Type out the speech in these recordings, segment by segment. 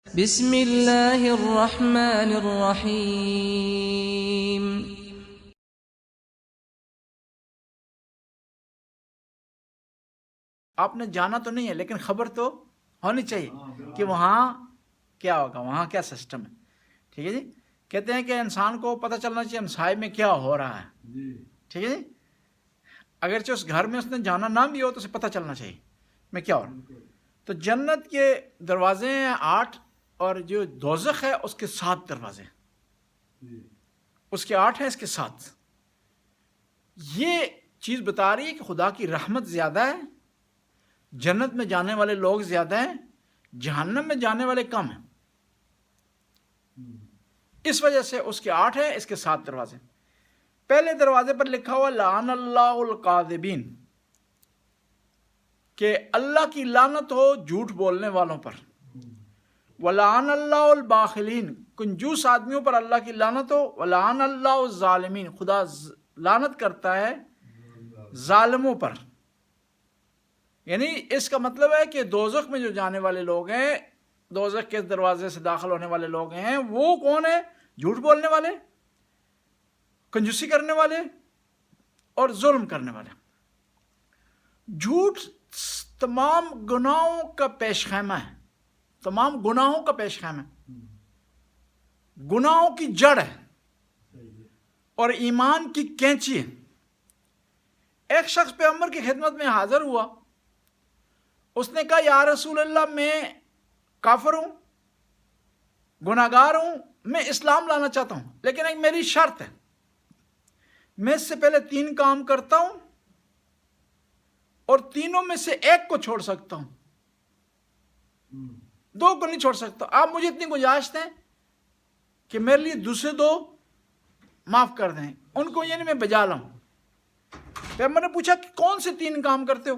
بسم اللہ الرحمن الرحیم۔ آپ نے جانا تو نہیں ہے لیکن خبر تو ہونی چاہیے کہ وہاں کیا ہوگا، وہاں کیا سسٹم ہے۔ ٹھیک ہے جی، کہتے ہیں کہ انسان کو پتہ چلنا چاہیے ہمسائے میں کیا ہو رہا ہے۔ ٹھیک ہے جی، اگرچہ اس گھر میں اس نے جانا نہ بھی ہو تو اسے پتہ چلنا چاہیے میں کیا ہو رہا ہے۔ تو جنت کے دروازے ہیں 8 اور جو دوزخ ہے اس کے 7 دروازے ہیں۔ اس کے 8 ہیں، اس کے 7۔ یہ چیز بتا رہی ہے کہ خدا کی رحمت زیادہ ہے، جنت میں جانے والے لوگ زیادہ ہیں، جہنم میں جانے والے کم ہیں۔ اس وجہ سے اس کے 8 ہیں، اس کے 7 دروازے۔ پہلے دروازے پر لکھا ہوا لعن اللہ القاذبین، کہ اللہ کی لعنت ہو جھوٹ بولنے والوں پر۔ ولعن اللہ الباخلین، کنجوس آدمیوں پر اللہ کی لعنت ہو۔ ولعن اللہ الظالمین، خدا لعنت کرتا ہے ظالموں پر۔ یعنی اس کا مطلب ہے کہ دوزخ میں جو جانے والے لوگ ہیں، دوزخ کے دروازے سے داخل ہونے والے لوگ ہیں، وہ کون ہیں؟ جھوٹ بولنے والے، کنجوسی کرنے والے اور ظلم کرنے والے۔ جھوٹ تمام گناہوں کا پیش خیمہ ہے، تمام گناہوں کا پیش خیمہ ہے، گناہوں کی جڑ ہے اور ایمان کی کینچی ہے۔ ایک شخص پیغمبر کی خدمت میں حاضر ہوا، اس نے کہا یا رسول اللہ میں کافر ہوں، گناہ گار ہوں، میں اسلام لانا چاہتا ہوں، لیکن ایک میری شرط ہے، میں اس سے پہلے 3 کام کرتا ہوں اور تینوں میں سے ایک کو چھوڑ سکتا ہوں، 2 کو نہیں چھوڑ سکتا۔ آپ مجھے اتنی گنجائش دیں کہ میرے لیے دوسرے 2 معاف کر دیں، ان کو یعنی میں بجا لاؤں۔ پیغمبر نے پوچھا کہ کون سے 3 کام کرتے ہو؟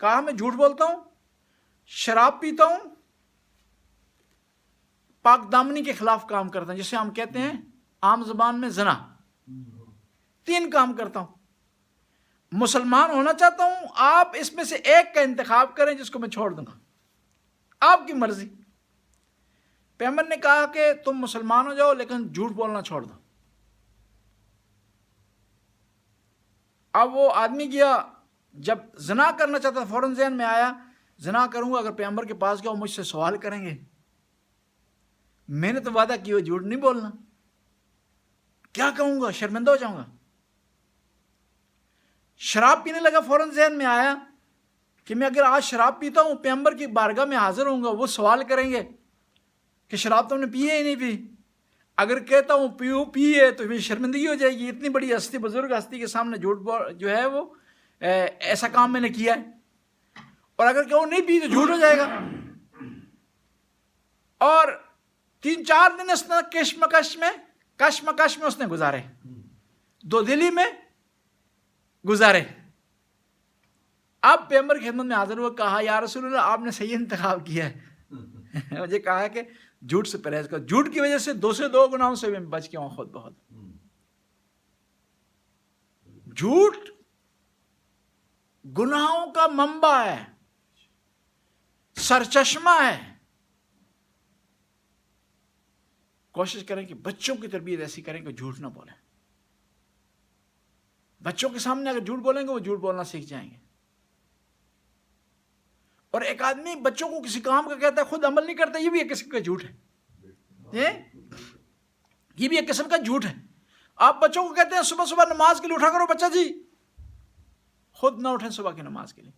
کہا میں جھوٹ بولتا ہوں، شراب پیتا ہوں، پاک دامنی کے خلاف کام کرتا ہوں، جسے ہم کہتے ہیں عام زبان میں زنا۔ 3 کام کرتا ہوں، مسلمان ہونا چاہتا ہوں، آپ اس میں سے ایک کا انتخاب کریں جس کو میں چھوڑ دوں گا، آپ کی مرضی۔ پیغمبر نے کہا کہ تم مسلمان ہو جاؤ لیکن جھوٹ بولنا چھوڑ دو۔ اب وہ آدمی گیا، جب زنا کرنا چاہتا تھا فوراً ذہن میں آیا زنا کروں گا، اگر پیغمبر کے پاس گیا وہ مجھ سے سوال کریں گے، میں نے تو وعدہ کیا جھوٹ نہیں بولنا، کیا کہوں گا، شرمندہ ہو جاؤں گا۔ شراب پینے لگا، فوراً ذہن میں آیا کہ میں اگر آج شراب پیتا ہوں پیغمبر کی بارگاہ میں حاضر ہوں گا، وہ سوال کریں گے کہ شراب تم نے پی ہے ہی نہیں پی، اگر کہتا ہوں پیو پیے تو میری شرمندگی ہو جائے گی، اتنی بڑی ہستی، بزرگ ہستی کے سامنے جھوٹ جو ہے وہ ایسا کام میں نے کیا ہے، اور اگر کہوں نہیں پی تو جھوٹ ہو جائے گا۔ اور 3-4 دن اس نے کشمکش میں اس نے گزارے، 2 دلی میں گزارے۔ اب پیغمبر کی خدمت میں حاضر ہوا، کہا یا رسول اللہ آپ نے صحیح انتخاب کیا ہے، مجھے کہا ہے کہ جھوٹ سے پرہیز کرو، جھوٹ کی وجہ سے 2 گناہوں سے میں بچ گیا ہوں خود بخود۔ جھوٹ گناہوں کا منبع ہے، سرچشمہ ہے۔ کوشش کریں کہ بچوں کی تربیت ایسی کریں کہ جھوٹ نہ بولیں۔ بچوں کے سامنے اگر جھوٹ بولیں گے وہ جھوٹ بولنا سیکھ جائیں گے۔ اور ایک آدمی بچوں کو کسی کام کا کہتا ہے خود عمل نہیں کرتا، یہ بھی ایک قسم کا جھوٹ ہے، یہ بھی ایک قسم کا جھوٹ ہے۔ آپ بچوں کو کہتے ہیں صبح صبح نماز کے لیے اٹھا کرو بچہ جی، خود نہ اٹھیں صبح کی نماز کے لیے۔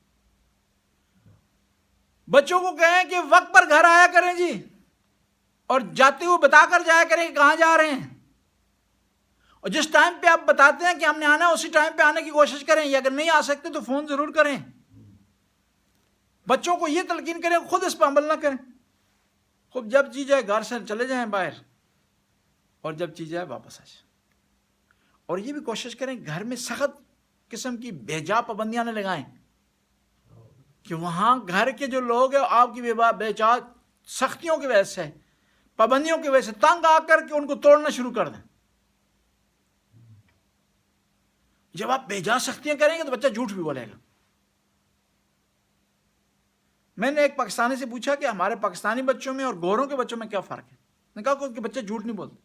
بچوں کو کہیں کہ وقت پر گھر آیا کریں جی، اور جاتے ہوئے بتا کر جایا کریں کہ کہاں جا رہے ہیں، اور جس ٹائم پہ آپ بتاتے ہیں کہ ہم نے آنا ہے اسی ٹائم پہ آنے کی کوشش کریں، یا اگر نہیں آ سکتے تو فون ضرور کریں۔ بچوں کو یہ تلقین کریں، خود اس پہ عمل نہ کریں، خود جب جی جائے گھر سے چلے جائیں باہر، اور جب جی جائے واپس آ جائیں۔ اور یہ بھی کوشش کریں گھر میں سخت قسم کی بیجا پابندیاں نہ لگائیں، کہ وہاں گھر کے جو لوگ ہیں آپ کی بیجا سختیوں کی وجہ سے، پابندیوں کی وجہ سے تنگ آ کر کے ان کو توڑنا شروع کر دیں۔ جب آپ بیجا سختیاں کریں گے تو بچہ جھوٹ بھی بولے گا۔ میں نے ایک پاکستانی سے پوچھا کہ ہمارے پاکستانی بچوں میں اور گوروں کے بچوں میں کیا فرق ہے؟ نے کہا کہ ان کے بچے جھوٹ نہیں بولتے.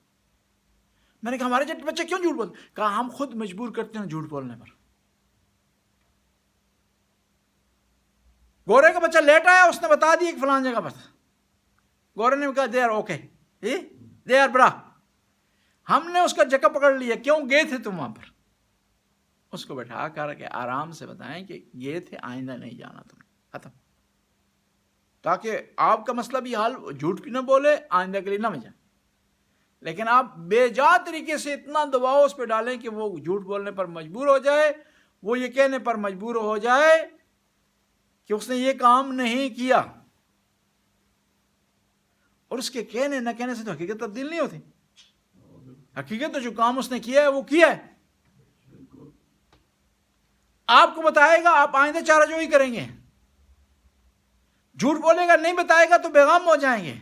میں نے کہا ہمارے بچے کیوں جھوٹ بولتے؟ کہا ہم خود مجبور کرتے ہیں جھوٹ بولنے پر. گورے کا بچہ لیٹ آیا, اس نے بتا دیا کہ فلان جگہ پر. گورے نے کہا they are okay, they are برا. ہم نے اس کا جگہ پکڑ لیا, کیوں گئے تھے تم وہاں پر؟ اس کو بٹھا کر کے آرام سے بتائیں کہ گئے تھے, آئندہ نہیں جانا تم, ختم. تاکہ آپ کا مسئلہ بھی حال, جھوٹ بھی نہ بولے, آئندہ کے لیے نہ جائے. لیکن آپ بے جا طریقے سے اتنا دباؤ اس پہ ڈالیں کہ وہ جھوٹ بولنے پر مجبور ہو جائے, وہ یہ کہنے پر مجبور ہو جائے کہ اس نے یہ کام نہیں کیا. اور اس کے کہنے نہ کہنے سے تو حقیقت تبدیل نہیں ہوتی. حقیقت تو جو کام اس نے کیا ہے وہ کیا ہے. آپ کو بتائے گا, آپ آئندہ چارہ جوئی کریں گے. جھوٹ بولے گا, نہیں بتائے گا تو بیغام ہو جائیں گے,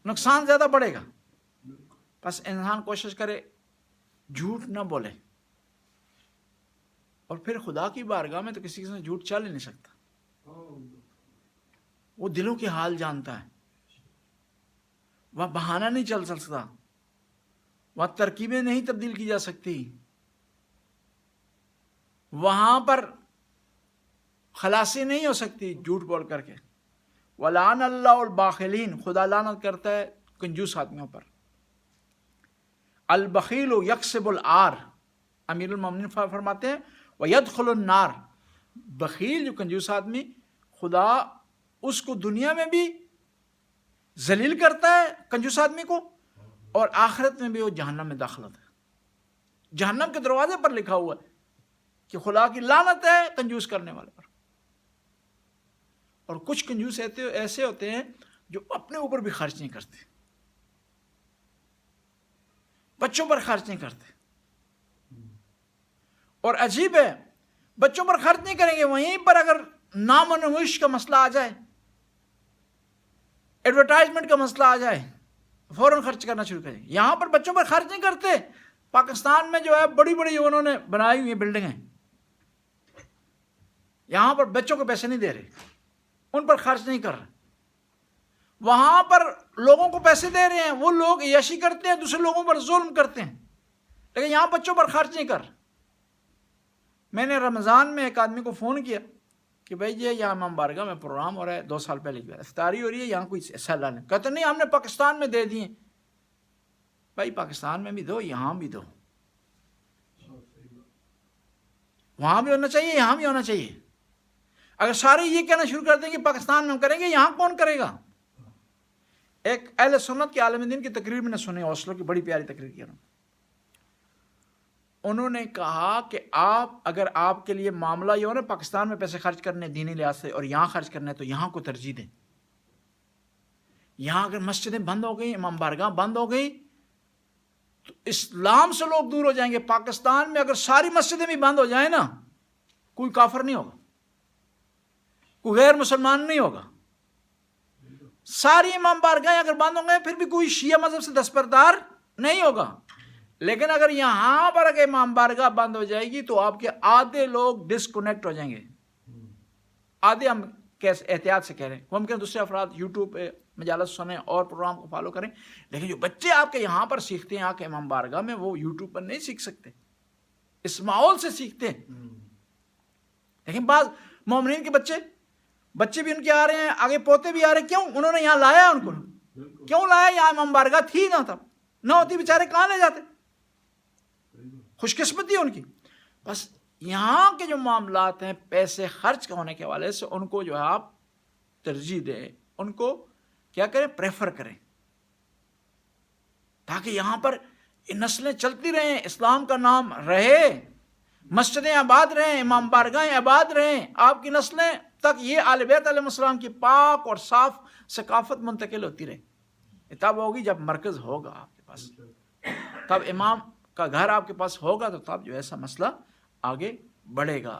نقصان زیادہ بڑھے گا. بس انسان کوشش کرے جھوٹ نہ بولے. اور پھر خدا کی بارگاہ میں تو کسی سے جھوٹ چل ہی نہیں سکتا. وہ دلوں کے حال جانتا ہے. وہاں بہانہ نہیں چل سکتا, وہاں ترکیبیں نہیں تبدیل کی جا سکتی, وہاں پر خلاصی نہیں ہو سکتی جھوٹ بول کر کے. وَلَعَنَ اللَّهُ الْبَاخِلِينَ, خدا لعنت کرتا ہے کنجوس آدمیوں پر. البخیل یکسب العار, امیر المومنین فرماتے ہیں وَيَدْخُلُ النَّارِ, بخیل جو کنجوس آدمی, خدا اس کو دنیا میں بھی ذلیل کرتا ہے کنجوس آدمی کو, اور آخرت میں بھی وہ جہنم میں داخل ہوتا ہے. جہنم کے دروازے پر لکھا ہوا ہے کہ خدا کی لعنت ہے کنجوس کرنے والے پر. اور کچھ کنجوس ایسے ہوتے ہیں جو اپنے اوپر بھی خرچ نہیں کرتے, بچوں پر خرچ نہیں کرتے. اور عجیب ہے, بچوں پر خرچ نہیں کریں گے, وہیں پر اگر نام و نمائش کا مسئلہ آ جائے, ایڈورٹائزمنٹ کا مسئلہ آ جائے, فوراً خرچ کرنا شروع کریں. یہاں پر بچوں پر خرچ نہیں کرتے. پاکستان میں جو ہے بڑی بڑی انہوں نے بنائی ہوئی بلڈنگیں, یہاں پر بچوں کو پیسے نہیں دے رہے, ان پر خرچ نہیں کر رہے. وہاں پر لوگوں کو پیسے دے رہے ہیں, وہ لوگ عیاشی کرتے ہیں, دوسرے لوگوں پر ظلم کرتے ہیں, لیکن یہاں بچوں پر خرچ نہیں کر. میں نے رمضان میں ایک آدمی کو فون کیا کہ بھائی یہ یہاں امام بارگاہ میں پروگرام ہو رہا ہے, 2 سال پہلے کی افطاری ہو رہی ہے, یہاں کوئی ایسا لیں. کہتے نہیں, ہم نے پاکستان میں دے دیے. بھائی پاکستان میں بھی دو, یہاں بھی دو, وہاں بھی ہونا چاہیے, یہاں بھی ہونا چاہیے. اگر سارے یہ کہنا شروع کر دیں کہ پاکستان میں ہم کریں گے, یہاں کون کرے گا؟ ایک اہل سنت کے عالم دین کی تقریر میں نے سنی, اوسلو کی بڑی پیاری تقریر کی. انہوں نے کہا کہ اگر آپ کے لیے معاملہ یہ ہو نا پاکستان میں پیسے خرچ کرنے دینی لحاظ سے اور یہاں خرچ کرنے, تو یہاں کو ترجیح دیں. یہاں اگر مسجدیں بند ہو گئی, امام بارگاہ بند ہو گئی, تو اسلام سے لوگ دور ہو جائیں گے. پاکستان میں اگر ساری مسجدیں بھی بند ہو جائیں نا, کوئی کافر نہیں ہوگا, کوئی غیر مسلمان نہیں ہوگا. ساری امام بارگاہیں اگر بند ہوں گے, پھر بھی کوئی شیعہ مذہب سے دستبردار نہیں ہوگا. لیکن اگر یہاں پر اگر امام بارگاہ بند ہو جائے گی تو آپ کے آدھے لوگ ڈسکنیکٹ ہو جائیں گے. آدھے, ہم کیسے احتیاط سے کہہ رہے ہیں, ممکن دوسرے افراد یوٹیوب پہ مجالس سنیں اور پروگرام کو فالو کریں, لیکن جو بچے آپ کے یہاں پر سیکھتے ہیں آ کے امام بارگاہ میں, وہ یوٹیوب پر نہیں سیکھ سکتے, اس ماحول سے سیکھتے ہیں. لیکن بعض مومنین کے بچے بھی ان کے آ رہے ہیں, آگے پوتے بھی آ رہے ہیں. کیوں؟ انہوں نے یہاں لایا ان کو. کیوں لایا؟ یہاں امام بارگاہ تھی نہ, تب نہ ہوتی بیچارے کہاں لے جاتے. خوش قسمتی ان کی. بس یہاں کے جو معاملات ہیں پیسے خرچ ہونے کے حوالے سے, ان کو جو ہے آپ ترجیح دیں, ان کو کیا کریں, پریفر کریں, تاکہ یہاں پر یہ نسلیں چلتی رہیں, اسلام کا نام رہے, مسجدیں آباد رہیں, امام بارگاہیں آباد رہیں, آپ کی نسلیں تک یہ آل بیت علیہ السلام کی پاک اور صاف ثقافت منتقل ہوتی رہے. تب ہوگی جب مرکز ہوگا آپ کے پاس, تب امام کا گھر آپ کے پاس ہوگا, تو تب جو ایسا مسئلہ آگے بڑھے گا.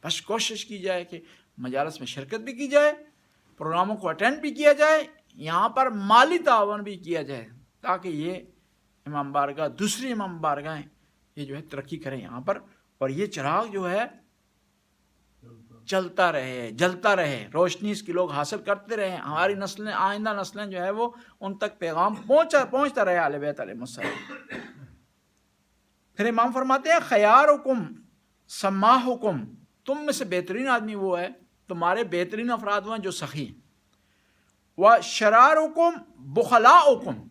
بس کوشش کی جائے کہ مجالس میں شرکت بھی کی جائے, پروگراموں کو اٹینڈ بھی کیا جائے, یہاں پر مالی تعاون بھی کیا جائے, تاکہ یہ امام بارگاہ, دوسری امام بارگاہیں یہ جو ہے ترقی کریں یہاں پر, اور یہ چراغ جو ہے جلتا رہے، روشنی اس کی لوگ حاصل کرتے رہیں، ہماری نسلیں، آئندہ نسلیں جو ہے وہ ان تک پیغام پہنچتا رہے اہل بیت علیہ السلام۔ پھر امام فرماتے ہیں خیارکم سماحکم، تم میں سے بہترین آدمی وہ ہے، تمہارے بہترین افراد وہ ہیں جو سخی ہیں، وشرارکم بخلاؤکم،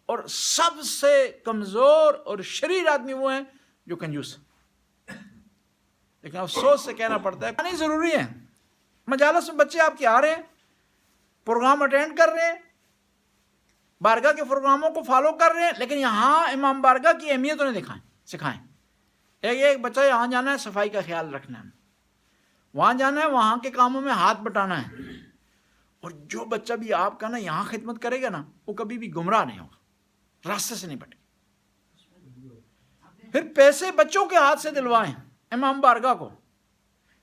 اور سب سے کمزور اور شریر آدمی وہ ہیں جو کنجوس ہیں۔ لیکن افسوس سے کہنا پڑتا ہے نہیں ضروری ہے، مجالس میں بچے آپ کے آ رہے ہیں، پروگرام اٹینڈ کر رہے ہیں، بارگاہ کے پروگراموں کو فالو کر رہے ہیں، لیکن یہاں امام بارگاہ کی اہمیت انہیں سکھائیں۔ ایک بچہ یہاں جانا ہے صفائی کا خیال رکھنا ہے، وہاں جانا ہے وہاں کے کاموں میں ہاتھ بٹانا ہے، اور جو بچہ بھی آپ کا نا یہاں خدمت کرے گا نا وہ کبھی بھی گمراہ نہیں ہوگا، راستے سے نہیں بٹے۔ پھر پیسے بچوں کے ہاتھ سے دلوائیں امام بارگاہ کو،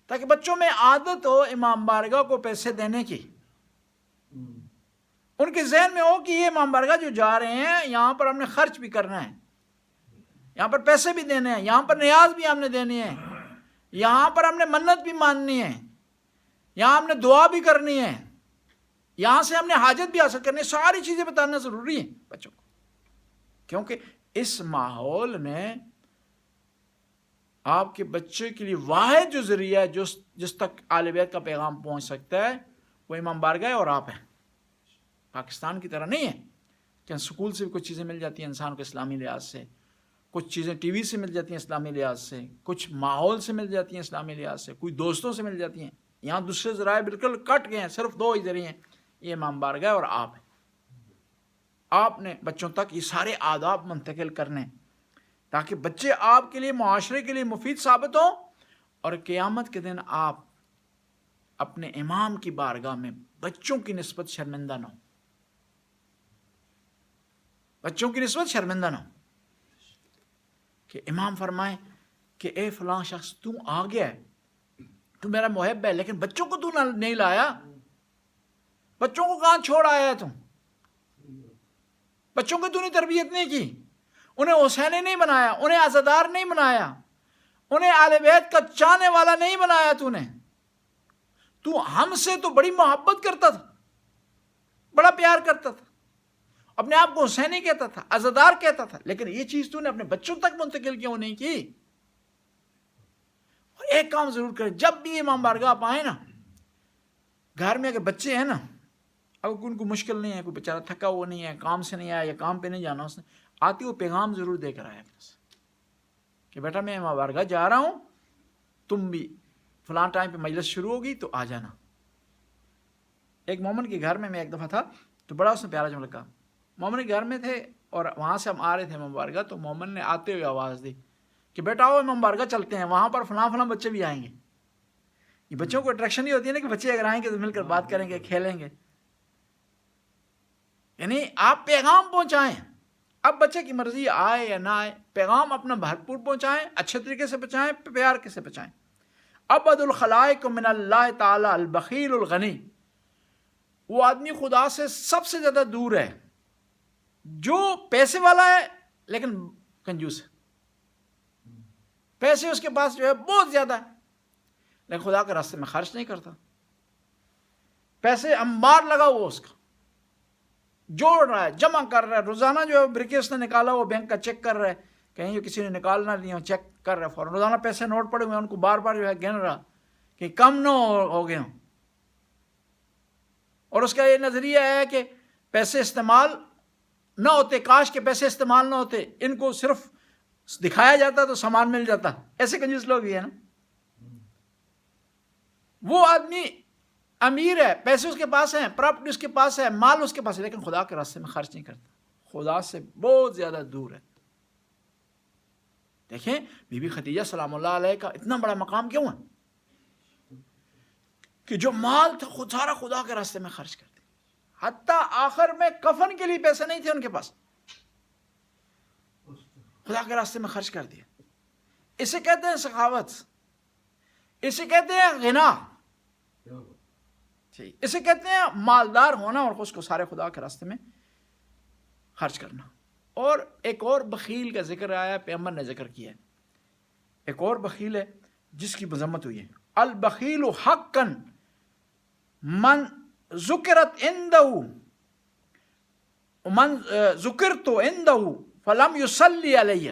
تاکہ بچوں میں عادت ہو امام بارگاہ کو پیسے دینے کی، ان کے ذہن میں ہو کہ یہ امام بارگاہ جو جا رہے ہیں یہاں پر ہم نے خرچ بھی کرنا ہے، یہاں پر پیسے بھی دینے ہیں، یہاں پر نیاز بھی ہم نے دینی ہے، یہاں پر ہم نے منت بھی ماننی ہے، یہاں ہم نے دعا بھی کرنی ہے، یہاں سے ہم نے حاجت بھی حاصل کرنی ہے۔ ساری چیزیں بتانا ضروری ہے بچوں کو، کیونکہ اس ماحول میں آپ کے بچے کے لیے واحد جو ذریعہ ہے جس تک اہل بیت کا پیغام پہنچ سکتا ہے وہ امام بارگاہ اور آپ ہیں۔ پاکستان کی طرح نہیں ہے کہ سکول سے بھی کچھ چیزیں مل جاتی ہیں انسان کو اسلامی لحاظ سے، کچھ چیزیں ٹی وی سے مل جاتی ہیں اسلامی لحاظ سے، کچھ ماحول سے مل جاتی ہیں اسلامی لحاظ سے، کچھ دوستوں سے مل جاتی ہیں۔ یہاں دوسرے ذرائع بالکل کٹ گئے ہیں، صرف دو ہی ذریعے ہیں، یہ امام بارگاہ اور آپ ہیں۔ آپ نے بچوں تک یہ سارے آداب منتقل کرنے تاکہ بچے آپ کے لیے معاشرے کے لیے مفید ثابت ہوں، اور قیامت کے دن آپ اپنے امام کی بارگاہ میں بچوں کی نسبت شرمندہ نہ ہو، بچوں کی نسبت شرمندہ نہ ہو، کہ امام فرمائیں کہ اے فلاں شخص تو آ گیا ہے، تو میرا محب ہے، لیکن بچوں کو تو نہیں لایا، بچوں کو کہاں چھوڑ آیا ہے تم، بچوں کی تو نے تربیت نہیں کی، انہیں حسینی نہیں بنایا، انہیں عزادار نہیں بنایا، انہیں اہل بیت کا چاہنے والا نہیں بنایا، تو ہم سے تو بڑی محبت کرتا تھا، بڑا پیار کرتا تھا، اپنے آپ کو حسینی کہتا تھا، عزادار کہتا تھا، لیکن یہ چیز تو نے اپنے بچوں تک منتقل کیوں نہیں کی؟ اور ایک کام ضرور کریں، جب بھی امام بارگاہ آپ آئیں نا، گھر میں اگر بچے ہیں نا، اگر ان کو مشکل نہیں ہے، کوئی بیچارہ تھکا ہوا نہیں ہے، کام سے نہیں آیا یا کام پہ نہیں جانا اس نے، آتی وہ پیغام ضرور دے کر آیا کہ بیٹا میں امام بارگاہ جا رہا ہوں، تم بھی فلاں ٹائم پہ مجلس شروع ہوگی تو آ جانا۔ ایک مومن کے گھر میں ایک دفعہ تھا تو بڑا اس نے پیارا جملہ کہا، مومن کے گھر میں تھے اور وہاں سے ہم آ رہے تھے امام بارگاہ، تو مومن نے آتے ہوئے آواز دی کہ بیٹا آؤ امام بارگاہ چلتے ہیں، وہاں پر فلاں فلاں بچے بھی آئیں گے۔ یہ بچوں کو اٹریکشن نہیں ہوتی ہے نا کہ بچے اگر آئیں گے تو مل کر بات کریں گے، کھیلیں گے، یعنی آپ پیغام پہنچائیں، اب بچے کی مرضی آئے یا نہ آئے، پیغام اپنا بھرپور پہنچائیں، اچھے طریقے سے پہنچائیں، پیار کے سے پہنچائیں۔ ابعد الخلائق من اللہ تعالی البخیل الغنی، وہ آدمی خدا سے سب سے زیادہ دور ہے جو پیسے والا ہے لیکن کنجوس ہے، پیسے اس کے پاس جو ہے بہت زیادہ ہے لیکن خدا کے راستے میں خرچ نہیں کرتا، پیسے انبار لگا ہوا اس کا، جوڑ رہا ہے، جمع کر رہا ہے، روزانہ جو ہے بریکے اس نے نکالا وہ بینک کا چیک کر رہا ہے، کہیں جو کسی نے نکالنا نہیں ہو چیک کر رہا ہے فوراً، روزانہ پیسے نوٹ پڑے ہوئے ہیں ان کو بار بار جو ہے گن رہا کہ کم نہ ہو گئے ہوں، اور اس کا یہ نظریہ ہے کہ پیسے استعمال نہ ہوتے، کاش کے پیسے استعمال نہ ہوتے، ان کو صرف دکھایا جاتا تو سامان مل جاتا، ایسے کنجوس لوگ بھی ہیں نا۔ وہ آدمی امیر ہے، پیسے اس کے پاس ہیں، پراپرٹی اس کے پاس ہے، مال اس کے پاس ہے، لیکن خدا کے راستے میں خرچ نہیں کرتا، خدا سے بہت زیادہ دور ہے۔ دیکھیں بی بی خدیجہ سلام اللہ علیہ کا اتنا بڑا مقام کیوں ہے کہ جو مال تھا خود سارا خدا کے راستے میں خرچ کرتے، حتیٰ آخر میں کفن کے لیے پیسے نہیں تھے ان کے پاس، خدا کے راستے میں خرچ کر دیا۔ اسے کہتے ہیں سخاوت، اسے کہتے ہیں غنا، اسے کہتے ہیں مالدار ہونا اور اس کو سارے خدا کے راستے میں خرچ کرنا۔ اور ایک اور بخیل کا ذکر آیا، پیغمبر نے ذکر کیا ہے، ایک اور بخیل ہے جس کی مذمت ہوئی ہے، البخیل حقا من ذکرت عنده من ذکرت عنده فلم یصلی علیہ.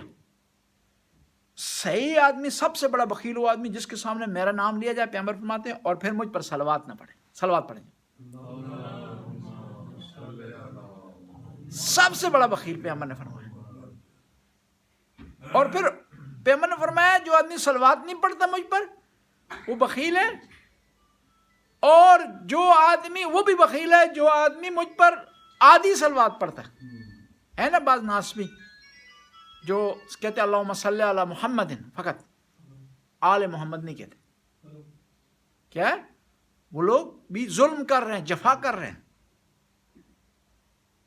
صحیح آدمی، سب سے بڑا بخیل وہ آدمی جس کے سامنے میرا نام لیا جائے، پیغمبر فرماتے ہیں، اور پھر مجھ پر صلوات نہ پڑھے. صلوات پڑھیں. سب سے بڑا بخیل پیغمبر نے فرمایا. اور پھر پیغمبر نے فرمایا جو آدمی صلوات نہیں پڑھتا مجھ پر وہ بخیل ہے، اور جو آدمی، وہ بھی بخیل ہے جو آدمی مجھ پر آدھی صلوات پڑھتا ہے نا بعض ناسبی جو کہتے ہیں اللہم صلی علی محمد فقط، آل محمد نہیں کہتے. کیا ہے؟ وہ لوگ بھی ظلم کر رہے ہیں، جفا کر رہے ہیں.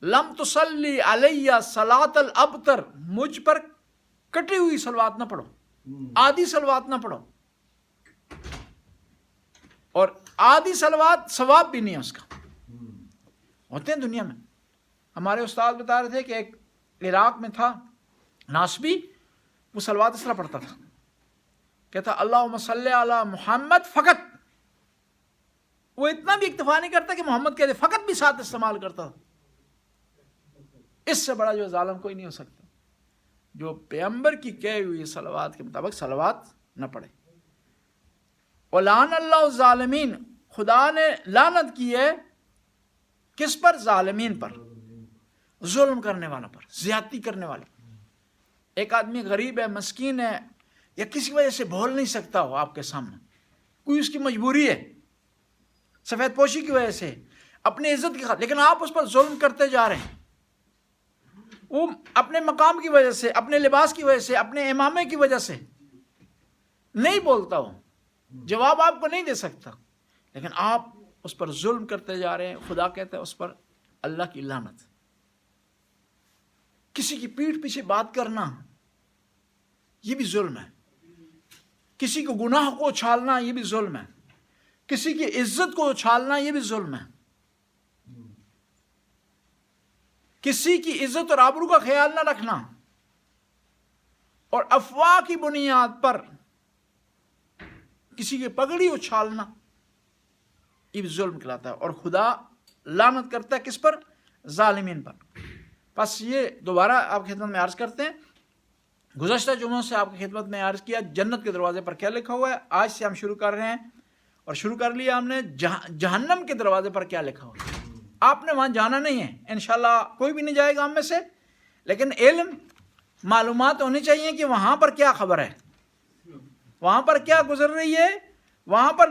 لم تصلی علیہ صلاۃ الابتر، مجھ پر کٹی ہوئی صلوات نہ پڑھو، آدھی صلوات نہ پڑھو. اور آدھی صلوات ثواب بھی نہیں ہے اس کا. ہوتے ہیں دنیا میں. ہمارے استاد بتا رہے تھے کہ ایک عراق میں تھا ناسبی، وہ صلوات اس طرح پڑھتا تھا، کہتا اللہم صلی علی محمد فقط. وہ اتنا بھی اکتفا نہیں کرتا کہ محمد کہتے، فقط بھی ساتھ استعمال کرتا تھا. اس سے بڑا جو ظالم کوئی نہیں ہو سکتا جو پیغمبر کی کہی ہوئی صلوات کے مطابق صلوات نہ پڑھے. وَلَعَنَ اللَّهُ الظَّالِمِينَ، خدا نے لعنت کی ہے کس پر؟ ظالمین پر، ظلم کرنے والوں پر، زیادتی کرنے والے. ایک آدمی غریب ہے، مسکین ہے، یا کسی وجہ سے بول نہیں سکتا ہو آپ کے سامنے، کوئی اس کی مجبوری ہے، سفید پوشی کی وجہ سے، اپنی عزت کی خاطر، لیکن آپ اس پر ظلم کرتے جا رہے ہیں. وہ اپنے مقام کی وجہ سے، اپنے لباس کی وجہ سے، اپنے امامے کی وجہ سے نہیں بولتا ہو، جواب آپ کو نہیں دے سکتا، لیکن آپ اس پر ظلم کرتے جا رہے ہیں. خدا کہتا ہے اس پر اللہ کی لعنت. کسی کی پیٹھ پیچھے بات کرنا یہ بھی ظلم ہے. کسی کو گناہ کو اچھالنا یہ بھی ظلم ہے. کسی کی عزت کو اچھالنا یہ بھی ظلم ہے. کسی کی عزت اور آبرو کا خیال نہ رکھنا اور افواہ کی بنیاد پر کسی کی پگڑی اچھالنا یہ بھی ظلم کہلاتا ہے. اور خدا لعنت کرتا ہے کس پر؟ ظالمین پر. بس یہ دوبارہ آپ کی خدمت میں عرض کرتے ہیں. گزشتہ جمعوں سے آپ کی خدمت میں عرض کیا جنت کے دروازے پر کیا لکھا ہوا ہے. آج سے ہم شروع کر رہے ہیں اور شروع کر لیا ہم نے جہنم کے دروازے پر کیا لکھا ہوا ہے. آپ نے وہاں جانا نہیں ہے، انشاءاللہ کوئی بھی نہیں جائے گا ہم میں سے، لیکن علم معلومات ہونی چاہیے کہ وہاں پر کیا خبر ہے، وہاں پر کیا گزر رہی ہے، وہاں پر